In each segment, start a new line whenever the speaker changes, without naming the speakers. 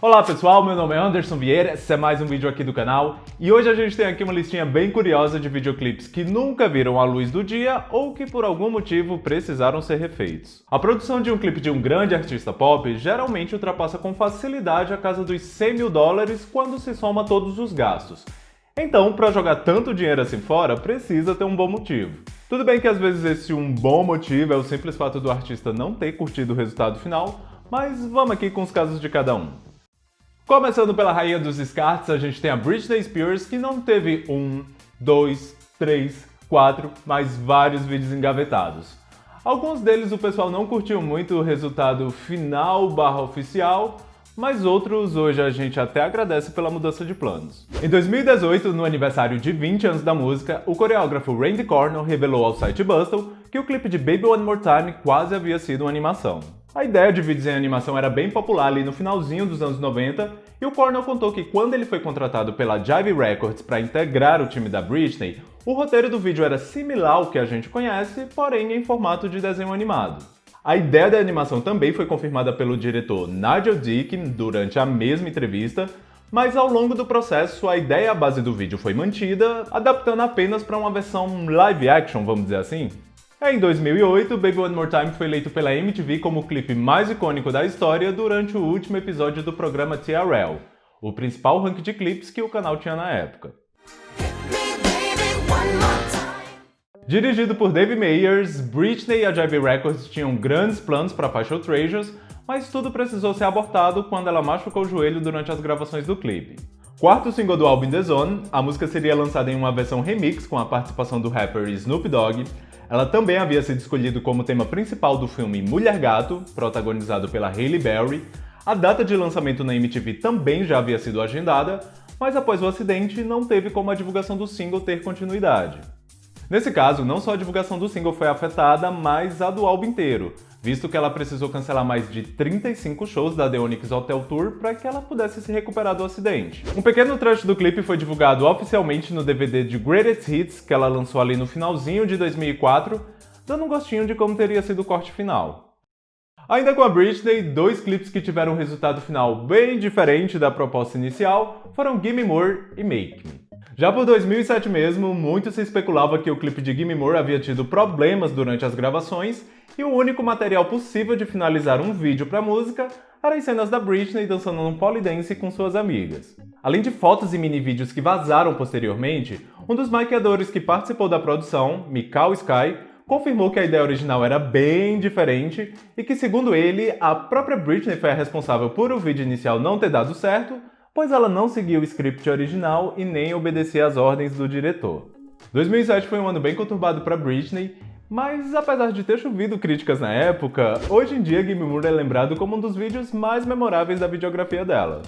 Olá pessoal, meu nome é Anderson Vieira, esse é mais um vídeo aqui do canal e hoje a gente tem aqui uma listinha bem curiosa de videoclipes que nunca viram a luz do dia ou que por algum motivo precisaram ser refeitos. A produção de um clipe de um grande artista pop geralmente ultrapassa com facilidade a casa dos 100 mil dólares quando se soma todos os gastos. Então, para jogar tanto dinheiro assim fora, precisa ter um bom motivo. Tudo bem que às vezes esse um bom motivo é o simples fato do artista não ter curtido o resultado final, mas vamos aqui com os casos de cada um. Começando pela rainha dos descartes, a gente tem a Britney Spears, que não teve 1, 2, 3, 4, mas vários vídeos engavetados. Alguns deles o pessoal não curtiu muito o resultado final / oficial, mas outros hoje a gente até agradece pela mudança de planos. Em 2018, no aniversário de 20 anos da música, o coreógrafo Randy Cornell revelou ao site Bustle que o clipe de Baby One More Time quase havia sido uma animação. A ideia de vídeos em animação era bem popular ali no finalzinho dos anos 90, e o Cornell contou que quando ele foi contratado pela Jive Records para integrar o time da Britney, o roteiro do vídeo era similar ao que a gente conhece, porém em formato de desenho animado. A ideia da animação também foi confirmada pelo diretor Nigel Dick durante a mesma entrevista, mas ao longo do processo a ideia base do vídeo foi mantida, adaptando apenas para uma versão live action, vamos dizer assim. Em 2008, Baby One More Time foi eleito pela MTV como o clipe mais icônico da história durante o último episódio do programa TRL, o principal ranking de clipes que o canal tinha na época. Dirigido por Dave Meyers, Britney e a Jive Records tinham grandes planos para Facial Treasures, mas tudo precisou ser abortado quando ela machucou o joelho durante as gravações do clipe. Quarto single do álbum The Zone, a música seria lançada em uma versão remix com a participação do rapper Snoop Dogg. Ela também havia sido escolhida como tema principal do filme Mulher Gato, protagonizado pela Halle Berry. A data de lançamento na MTV também já havia sido agendada, mas após o acidente não teve como a divulgação do single ter continuidade. Nesse caso, não só a divulgação do single foi afetada, mas a do álbum inteiro, visto que ela precisou cancelar mais de 35 shows da The Onyx Hotel Tour para que ela pudesse se recuperar do acidente. Um pequeno trecho do clipe foi divulgado oficialmente no DVD de Greatest Hits que ela lançou ali no finalzinho de 2004, dando um gostinho de como teria sido o corte final. Ainda com a Britney, dois clipes que tiveram um resultado final bem diferente da proposta inicial foram Gimme More e Make Me. Já por 2007 mesmo, muito se especulava que o clipe de Gimme More havia tido problemas durante as gravações e o único material possível de finalizar um vídeo para a música eram as cenas da Britney dançando num polydance com suas amigas. Além de fotos e mini-vídeos que vazaram posteriormente, um dos maquiadores que participou da produção, Mikal Sky, confirmou que a ideia original era bem diferente e que, segundo ele, a própria Britney foi a responsável por o vídeo inicial não ter dado certo, pois ela não seguiu o script original e nem obedecia às ordens do diretor. 2007 foi um ano bem conturbado para Britney, mas apesar de ter chovido críticas na época, hoje em dia Gimme More é lembrado como um dos vídeos mais memoráveis da videografia dela.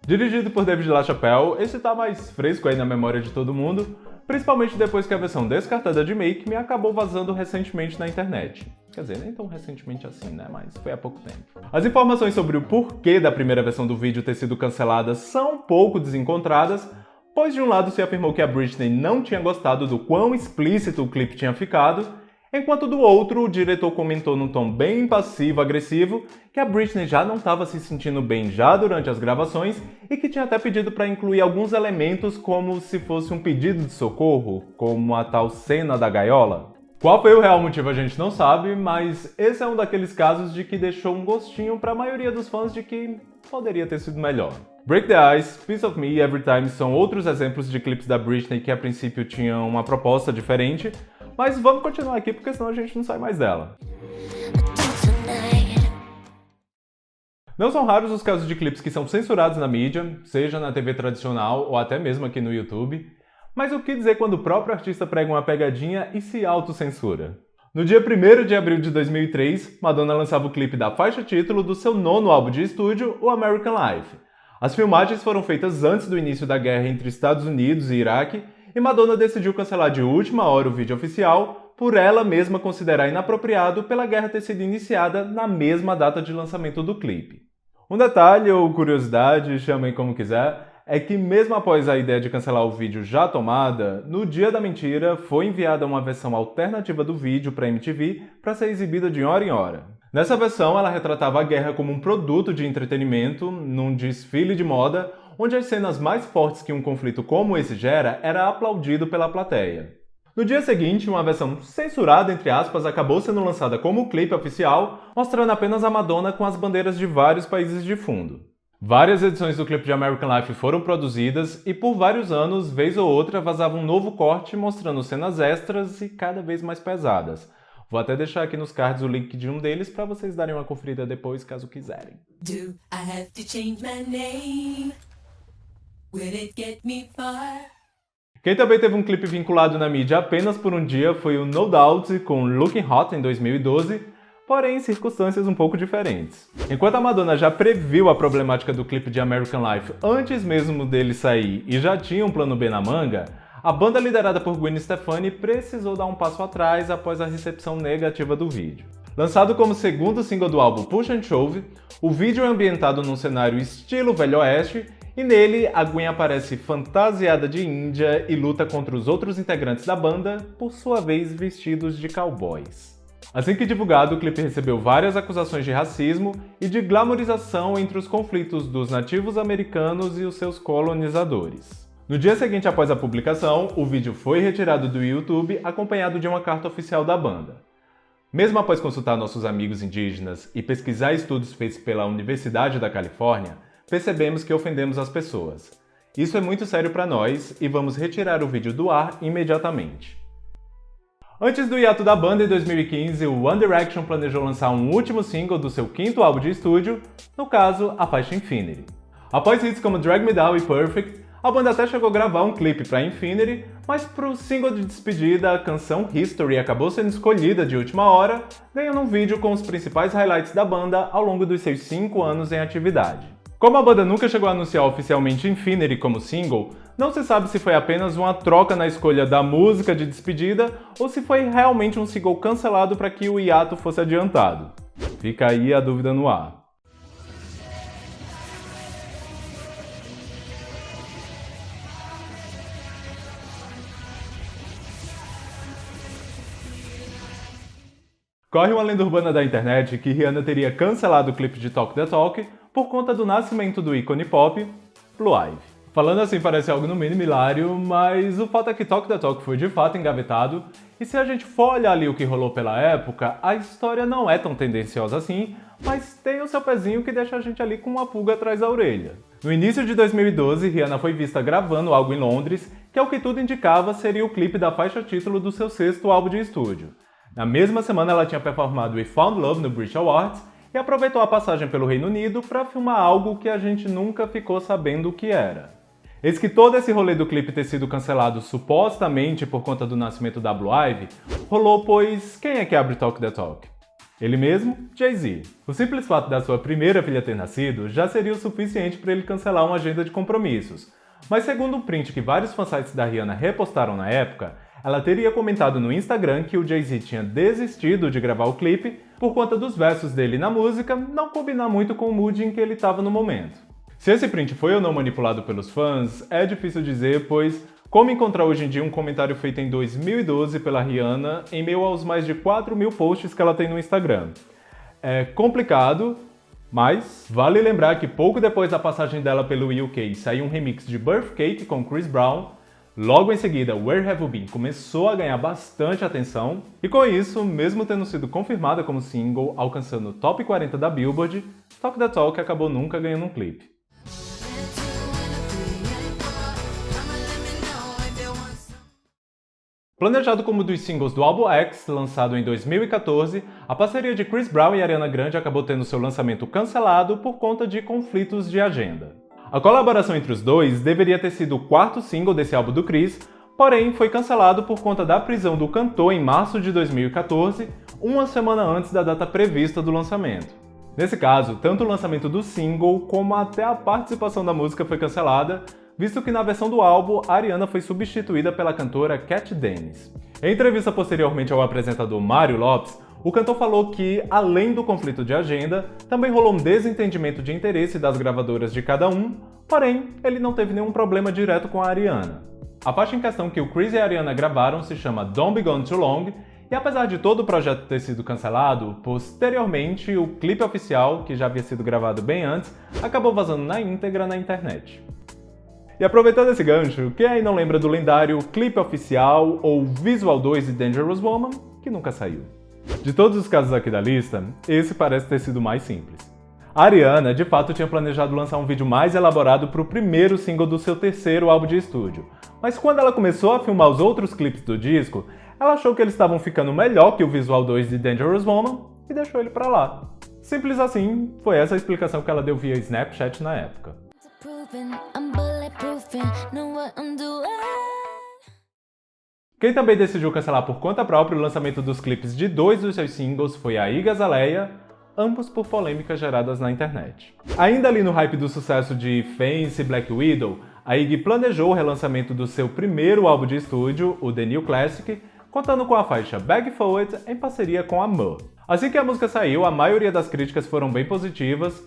Dirigido por David LaChapelle, esse tá mais fresco aí na memória de todo mundo, principalmente depois que a versão descartada de Make Me acabou vazando recentemente na internet. Quer dizer, nem tão recentemente assim, né? Mas foi há pouco tempo. As informações sobre o porquê da primeira versão do vídeo ter sido cancelada são um pouco desencontradas, pois de um lado se afirmou que a Britney não tinha gostado do quão explícito o clipe tinha ficado, enquanto do outro o diretor comentou num tom bem passivo-agressivo que a Britney já não estava se sentindo bem já durante as gravações e que tinha até pedido para incluir alguns elementos como se fosse um pedido de socorro, como a tal cena da gaiola. Qual foi o real motivo a gente não sabe, mas esse é um daqueles casos de que deixou um gostinho para a maioria dos fãs de que poderia ter sido melhor. Break the Ice, Piece of Me e Everytime são outros exemplos de clipes da Britney que a princípio tinham uma proposta diferente, mas vamos continuar aqui porque senão a gente não sai mais dela. Não são raros os casos de clipes que são censurados na mídia, seja na TV tradicional ou até mesmo aqui no YouTube. Mas o que dizer quando o próprio artista prega uma pegadinha e se autocensura? No dia 1º de abril de 2003, Madonna lançava o clipe da faixa título do seu 9º álbum de estúdio, o American Life. As filmagens foram feitas antes do início da guerra entre Estados Unidos e Iraque, e Madonna decidiu cancelar de última hora o vídeo oficial, por ela mesma considerar inapropriado pela guerra ter sido iniciada na mesma data de lançamento do clipe. Um detalhe ou curiosidade, chamem como quiser, é que mesmo após a ideia de cancelar o vídeo já tomada, no dia da mentira foi enviada uma versão alternativa do vídeo para a MTV para ser exibida de hora em hora. Nessa versão, ela retratava a guerra como um produto de entretenimento, num desfile de moda, onde as cenas mais fortes que um conflito como esse gera era aplaudido pela plateia. No dia seguinte, uma versão censurada, entre aspas, acabou sendo lançada como clipe oficial, mostrando apenas a Madonna com as bandeiras de vários países de fundo. Várias edições do clipe de American Life foram produzidas e por vários anos, vez ou outra, vazava um novo corte mostrando cenas extras e cada vez mais pesadas. Vou até deixar aqui nos cards o link de um deles para vocês darem uma conferida depois, caso quiserem.
Do I have to change my name? Will it get me far?
Quem também teve um clipe vinculado na mídia apenas por um dia foi o No Doubt com Looking Hot em 2012, porém em circunstâncias um pouco diferentes. Enquanto a Madonna já previu a problemática do clipe de American Life antes mesmo dele sair e já tinha um plano B na manga, a banda liderada por Gwen Stefani precisou dar um passo atrás após a recepção negativa do vídeo. Lançado como segundo single do álbum Push and Shove, o vídeo é ambientado num cenário estilo Velho Oeste e nele a Gwen aparece fantasiada de índia e luta contra os outros integrantes da banda, por sua vez vestidos de cowboys. Assim que divulgado, o clipe recebeu várias acusações de racismo e de glamorização entre os conflitos dos nativos americanos e os seus colonizadores. No dia seguinte após a publicação, o vídeo foi retirado do YouTube acompanhado de uma carta oficial da banda. Mesmo após consultar nossos amigos indígenas e pesquisar estudos feitos pela Universidade da Califórnia, percebemos que ofendemos as pessoas. Isso é muito sério para nós e vamos retirar o vídeo do ar imediatamente. Antes do hiato da banda em 2015, o One Direction planejou lançar um último single do seu quinto álbum de estúdio, no caso, a faixa Infinity. Após hits como Drag Me Down e Perfect, a banda até chegou a gravar um clipe para Infinity, mas para o single de despedida, a canção History acabou sendo escolhida de última hora, ganhando um vídeo com os principais highlights da banda ao longo dos seus 5 anos em atividade. Como a banda nunca chegou a anunciar oficialmente Infinity como single, não se sabe se foi apenas uma troca na escolha da música de despedida ou se foi realmente um single cancelado para que o hiato fosse adiantado. Fica aí a dúvida no ar. Corre uma lenda urbana da internet que Rihanna teria cancelado o clipe de Talk the Talk por conta do nascimento do ícone pop, Blue Ivy. Falando assim parece algo no mínimo hilário, mas o fato é que Talk the Talk foi de fato engavetado, e se a gente for olhar ali o que rolou pela época, a história não é tão tendenciosa assim, mas tem o seu pezinho que deixa a gente ali com uma pulga atrás da orelha. No início de 2012, Rihanna foi vista gravando algo em Londres, que ao que tudo indicava seria o clipe da faixa título do seu 6º álbum de estúdio. Na mesma semana ela tinha performado We Found Love no Brit Awards e aproveitou a passagem pelo Reino Unido para filmar algo que a gente nunca ficou sabendo o que era. Eis que todo esse rolê do clipe ter sido cancelado supostamente por conta do nascimento da Blue Ivy, rolou pois quem é que abre Talk the Talk? Ele mesmo, Jay-Z. O simples fato da sua primeira filha ter nascido já seria o suficiente para ele cancelar uma agenda de compromissos. Mas segundo um print que vários fansites da Rihanna repostaram na época, ela teria comentado no Instagram que o Jay-Z tinha desistido de gravar o clipe por conta dos versos dele na música não combinar muito com o mood em que ele estava no momento. Se esse print foi ou não manipulado pelos fãs, é difícil dizer, pois como encontrar hoje em dia um comentário feito em 2012 pela Rihanna em meio aos mais de 4.000 posts que ela tem no Instagram? É complicado, mas vale lembrar que pouco depois da passagem dela pelo UK saiu um remix de Birth Cake com Chris Brown. Logo em seguida, Where Have You Been começou a ganhar bastante atenção, e com isso, mesmo tendo sido confirmada como single, alcançando o top 40 da Billboard, Talk the Talk acabou nunca ganhando um clipe. Planejado como dos singles do álbum X, lançado em 2014, a parceria de Chris Brown e Ariana Grande acabou tendo seu lançamento cancelado por conta de conflitos de agenda. A colaboração entre os dois deveria ter sido o 4º single desse álbum do Chris, porém foi cancelado por conta da prisão do cantor em março de 2014, uma semana antes da data prevista do lançamento. Nesse caso, tanto o lançamento do single como até a participação da música foi cancelada, visto que na versão do álbum, a Ariana foi substituída pela cantora Cat Dennis. Em entrevista posteriormente ao apresentador Mário Lopes, o cantor falou que, além do conflito de agenda, também rolou um desentendimento de interesse das gravadoras de cada um, porém, ele não teve nenhum problema direto com a Ariana. A faixa em questão que o Chris e a Ariana gravaram se chama Don't Be Gone Too Long E apesar de todo o projeto ter sido cancelado, posteriormente o clipe oficial, que já havia sido gravado bem antes, acabou vazando na íntegra na internet. E aproveitando esse gancho, quem aí não lembra do lendário clipe oficial ou Visual 2 de Dangerous Woman, que nunca saiu? De todos os casos aqui da lista, esse parece ter sido o mais simples. A Ariana, de fato, tinha planejado lançar um vídeo mais elaborado para o primeiro single do seu terceiro álbum de estúdio, mas quando ela começou a filmar os outros clipes do disco, ela achou que eles estavam ficando melhor que o Visual 2 de Dangerous Woman e deixou ele pra lá. Simples assim, foi essa a explicação que ela deu via Snapchat na época. Quem também decidiu cancelar por conta própria o lançamento dos clipes de 2 dos seus singles foi a Iggy Azalea, ambos por polêmicas geradas na internet. Ainda ali no hype do sucesso de Fancy e Black Widow, a Iggy planejou o relançamento do seu primeiro álbum de estúdio, o The New Classic, contando com a faixa Beg For It em parceria com a Mur. Assim que a música saiu, a maioria das críticas foram bem positivas,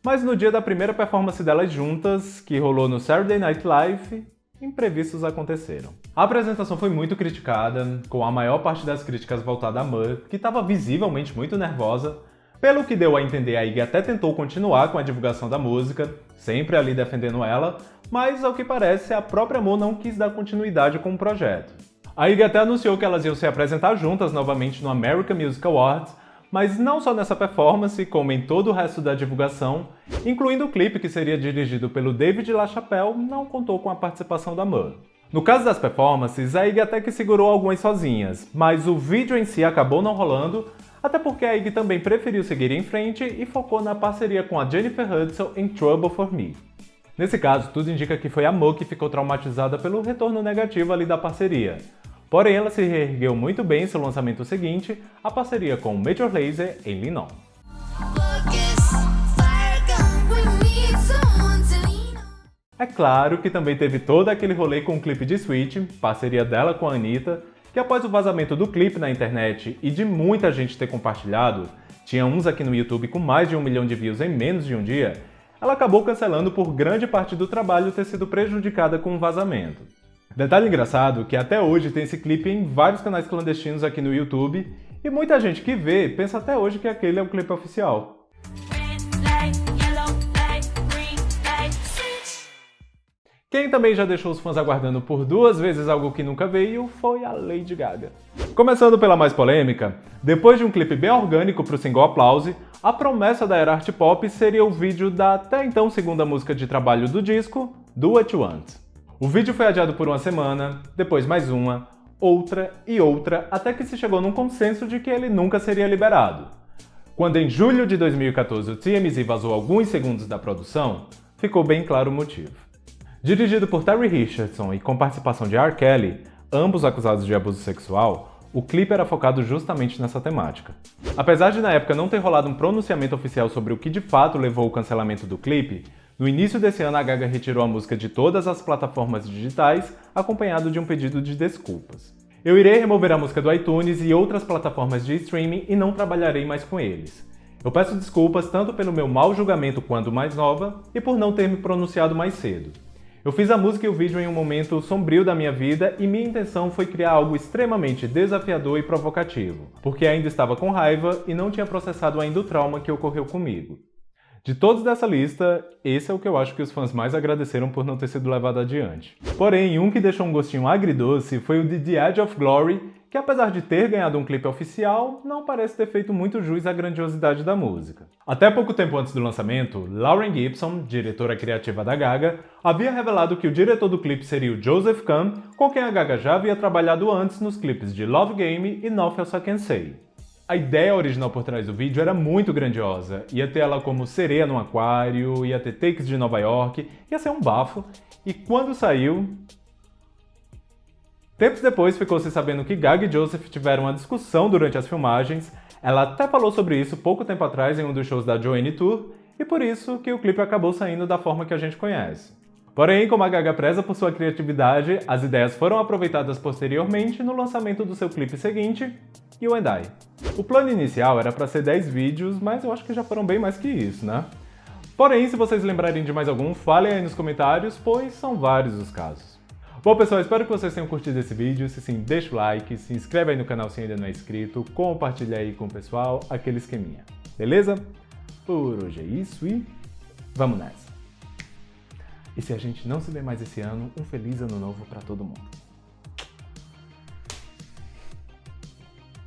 mas no dia da primeira performance delas juntas, que rolou no Saturday Night Live, imprevistos aconteceram. A apresentação foi muito criticada, com a maior parte das críticas voltada a Mur, que estava visivelmente muito nervosa, pelo que deu a entender a Iggy até tentou continuar com a divulgação da música, sempre ali defendendo ela, mas ao que parece a própria Mur não quis dar continuidade com o projeto. A Iggy até anunciou que elas iam se apresentar juntas novamente no American Music Awards, mas não só nessa performance, como em todo o resto da divulgação, incluindo o clipe que seria dirigido pelo David LaChapelle, não contou com a participação da Mur. No caso das performances, a Iggy até que segurou algumas sozinhas, mas o vídeo em si acabou não rolando, até porque a Iggy também preferiu seguir em frente e focou na parceria com a Jennifer Hudson em Trouble For Me. Nesse caso, tudo indica que foi a Mur que ficou traumatizada pelo retorno negativo ali da parceria. Porém, ela se reergueu muito bem em seu lançamento seguinte, a parceria com Major Lazer em Lean On. É claro que também teve todo aquele rolê com o clipe de Sweet, parceria dela com a Anitta, que após o vazamento do clipe na internet e de muita gente ter compartilhado, tinha uns aqui no YouTube com mais de 1 milhão de views em menos de um dia, ela acabou cancelando por grande parte do trabalho ter sido prejudicada com o vazamento. Detalhe engraçado que até hoje tem esse clipe em vários canais clandestinos aqui no YouTube e muita gente que vê pensa até hoje que aquele é o clipe oficial. Quem também já deixou os fãs aguardando por 2 vezes algo que nunca veio foi a Lady Gaga. Começando pela mais polêmica, depois de um clipe bem orgânico para o single Applause, a promessa da era art pop seria o vídeo da até então segunda música de trabalho do disco, Do What You Want. O vídeo foi adiado por 1 semana, depois mais uma, outra e outra, até que se chegou num consenso de que ele nunca seria liberado. Quando em julho de 2014 o TMZ vazou alguns segundos da produção, ficou bem claro o motivo. Dirigido por Terry Richardson e com participação de R. Kelly, ambos acusados de abuso sexual, o clipe era focado justamente nessa temática. Apesar de na época não ter rolado um pronunciamento oficial sobre o que de fato levou ao cancelamento do clipe, no início desse ano a Gaga retirou a música de todas as plataformas digitais, acompanhado de um pedido de desculpas. Eu irei remover a música do iTunes e outras plataformas de streaming e não trabalharei mais com eles. Eu peço desculpas tanto pelo meu mau julgamento quando mais nova e por não ter me pronunciado mais cedo. Eu fiz a música e o vídeo em um momento sombrio da minha vida e minha intenção foi criar algo extremamente desafiador e provocativo, porque ainda estava com raiva e não tinha processado ainda o trauma que ocorreu comigo. De todos dessa lista, esse é o que eu acho que os fãs mais agradeceram por não ter sido levado adiante. Porém, um que deixou um gostinho agridoce foi o de The Edge of Glory, que apesar de ter ganhado um clipe oficial, não parece ter feito muito jus à grandiosidade da música. Até pouco tempo antes do lançamento, Lauren Gibson, diretora criativa da Gaga, havia revelado que o diretor do clipe seria o Joseph Kahn, com quem a Gaga já havia trabalhado antes nos clipes de Love Game e Nothing Else I Can Say. A ideia original por trás do vídeo era muito grandiosa, ia ter ela como sereia num aquário, ia ter takes de Nova York, ia ser um bafo, e quando saiu... Tempos depois ficou-se sabendo que Gaga e Joseph tiveram uma discussão durante as filmagens, ela até falou sobre isso pouco tempo atrás em um dos shows da Joanne Tour, e por isso que o clipe acabou saindo da forma que a gente conhece. Porém, como a Gaga preza por sua criatividade, as ideias foram aproveitadas posteriormente no lançamento do seu clipe seguinte, You and I. O plano inicial era para ser 10 vídeos, mas eu acho que já foram bem mais que isso, né? Porém, se vocês lembrarem de mais algum, falem aí nos comentários, pois são vários os casos. Bom, pessoal, espero que vocês tenham curtido esse vídeo. Se sim, deixa o like, se inscreve aí no canal se ainda não é inscrito, compartilha aí com o pessoal, aquele esqueminha. Beleza? Por hoje é isso e vamos nessa! E se a gente não se vê mais esse ano, um feliz ano novo para todo mundo!